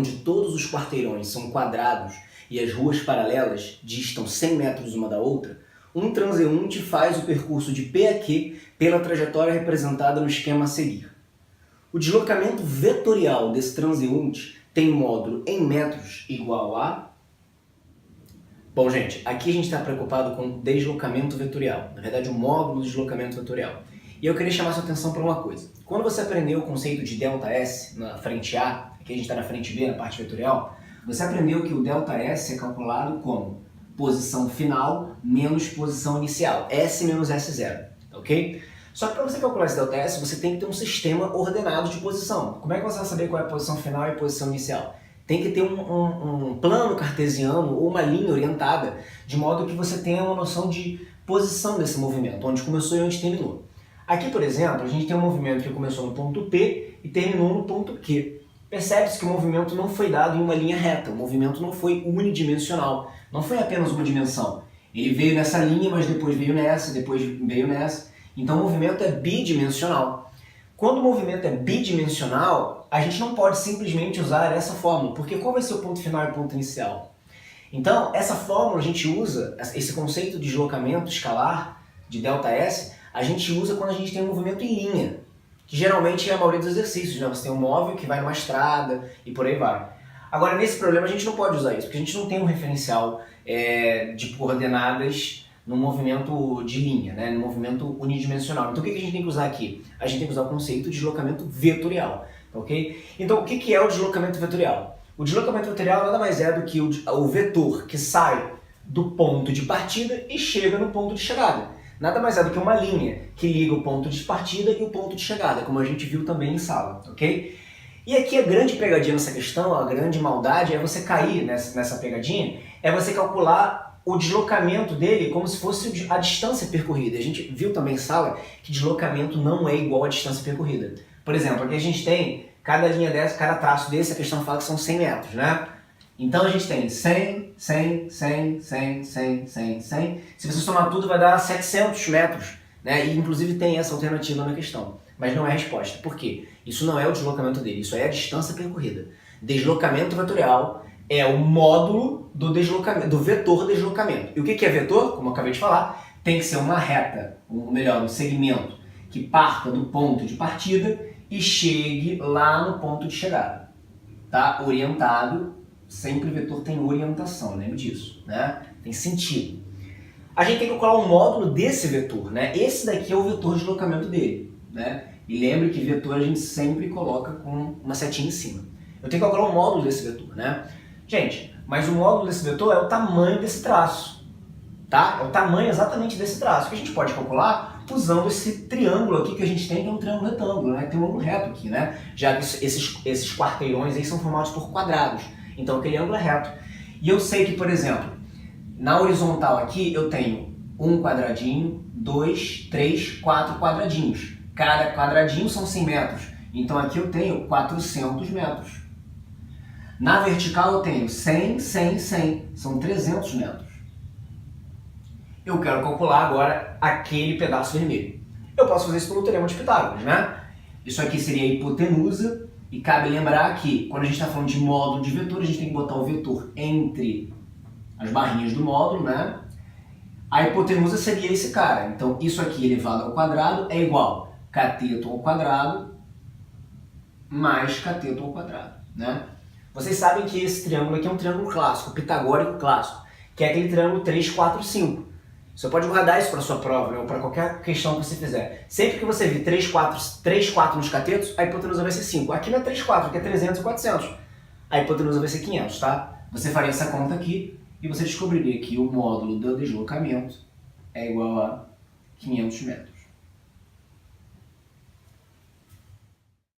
onde todos os quarteirões são quadrados e as ruas paralelas distam 100 metros uma da outra, um transeunte faz o percurso de P a Q pela trajetória representada no esquema a seguir. O deslocamento vetorial desse transeunte tem módulo em metros igual a... Bom, gente, aqui a gente está preocupado com deslocamento vetorial, na verdade o módulo do deslocamento vetorial. E eu queria chamar sua atenção para uma coisa. Quando você aprendeu o conceito de ΔS na frente A, aqui a gente está na frente B, na parte vetorial, você aprendeu que o ΔS é calculado como posição final menos posição inicial, S menos S0, ok? Só que para você calcular esse ΔS, você tem que ter um sistema ordenado de posição. Como é que você vai saber qual é a posição final e a posição inicial? Tem que ter um plano cartesiano ou uma linha orientada, de modo que você tenha uma noção de posição desse movimento, onde começou e onde terminou. Aqui, por exemplo, a gente tem um movimento que começou no ponto P e terminou no ponto Q. Percebe-se que o movimento não foi dado em uma linha reta, o movimento não foi unidimensional, não foi apenas uma dimensão. Ele veio nessa linha, mas depois veio nessa, depois veio nessa. Então o movimento é bidimensional. Quando o movimento é bidimensional, a gente não pode simplesmente usar essa fórmula, porque qual vai ser o ponto final e o ponto inicial? Então, essa fórmula a gente usa, esse conceito de deslocamento escalar, de ΔS, a gente usa quando a gente tem um movimento em linha, que geralmente é a maioria dos exercícios, né? Você tem um móvel que vai numa estrada e por aí vai. Agora, nesse problema a gente não pode usar isso, porque a gente não tem um referencial de coordenadas no movimento de linha, né? No movimento unidimensional. Então o que a gente tem que usar aqui? A gente tem que usar o conceito de deslocamento vetorial, ok? Então o que é o deslocamento vetorial? O deslocamento vetorial nada mais é do que o vetor que sai do ponto de partida e chega no ponto de chegada. Nada mais é do que uma linha que liga o ponto de partida e o ponto de chegada, como a gente viu também em sala, ok? E aqui a grande pegadinha nessa questão, a grande maldade é você cair nessa pegadinha, é você calcular o deslocamento dele como se fosse a distância percorrida. A gente viu também em sala que deslocamento não é igual à distância percorrida. Por exemplo, aqui a gente tem cada linha dessa, cada traço desse, a questão fala que são 100 metros, né? Então a gente tem 100, 100, 100, 100, 100, 100, 100. Se você somar tudo vai dar 700 metros, né? E inclusive tem essa alternativa na questão. Mas não é a resposta. Por quê? Isso não é o deslocamento dele, isso é a distância percorrida. Deslocamento vetorial é o módulo do deslocamento, do vetor deslocamento. E o que é vetor? Como eu acabei de falar, tem que ser uma reta, ou melhor, um segmento que parta do ponto de partida e chegue lá no ponto de chegada. Tá? Orientado. Sempre vetor tem orientação, lembre disso, né? Tem sentido. A gente tem que calcular o módulo desse vetor, né? Esse daqui é o vetor de deslocamento dele, né? E lembre que vetor a gente sempre coloca com uma setinha em cima. Eu tenho que calcular o módulo desse vetor, né? Gente, mas o módulo desse vetor é o tamanho desse traço, tá? É o tamanho exatamente desse traço, que a gente pode calcular usando esse triângulo aqui que a gente tem, que é um triângulo retângulo, né? Tem um ângulo reto aqui, né? Já que esses quarteirões aí são formados por quadrados. Então aquele ângulo é reto. E eu sei que, por exemplo, na horizontal aqui eu tenho um quadradinho, 2, 3, 4 quadradinhos. Cada quadradinho são 100 metros. Então aqui eu tenho 400 metros. Na vertical eu tenho 100, 100, 100. São 300 metros. Eu quero calcular agora aquele pedaço vermelho. Eu posso fazer isso pelo teorema de Pitágoras, né? Isso aqui seria a hipotenusa. E cabe lembrar que, quando a gente está falando de módulo de vetor, a gente tem que botar o vetor entre as barrinhas do módulo, né? A hipotenusa seria esse cara. Então, isso aqui elevado ao quadrado é igual a cateto ao quadrado mais cateto ao quadrado, né? Vocês sabem que esse triângulo aqui é um triângulo clássico, pitagórico clássico, que é aquele triângulo 3, 4, 5. Você pode guardar isso para a sua prova, né, ou para qualquer questão que você fizer. Sempre que você vir 3, 4 nos catetos, a hipotenusa vai ser 5. Aqui não é 3, 4, aqui é 300 e 400. A hipotenusa vai ser 500, tá? Você faria essa conta aqui e você descobriria que o módulo do deslocamento é igual a 500 metros.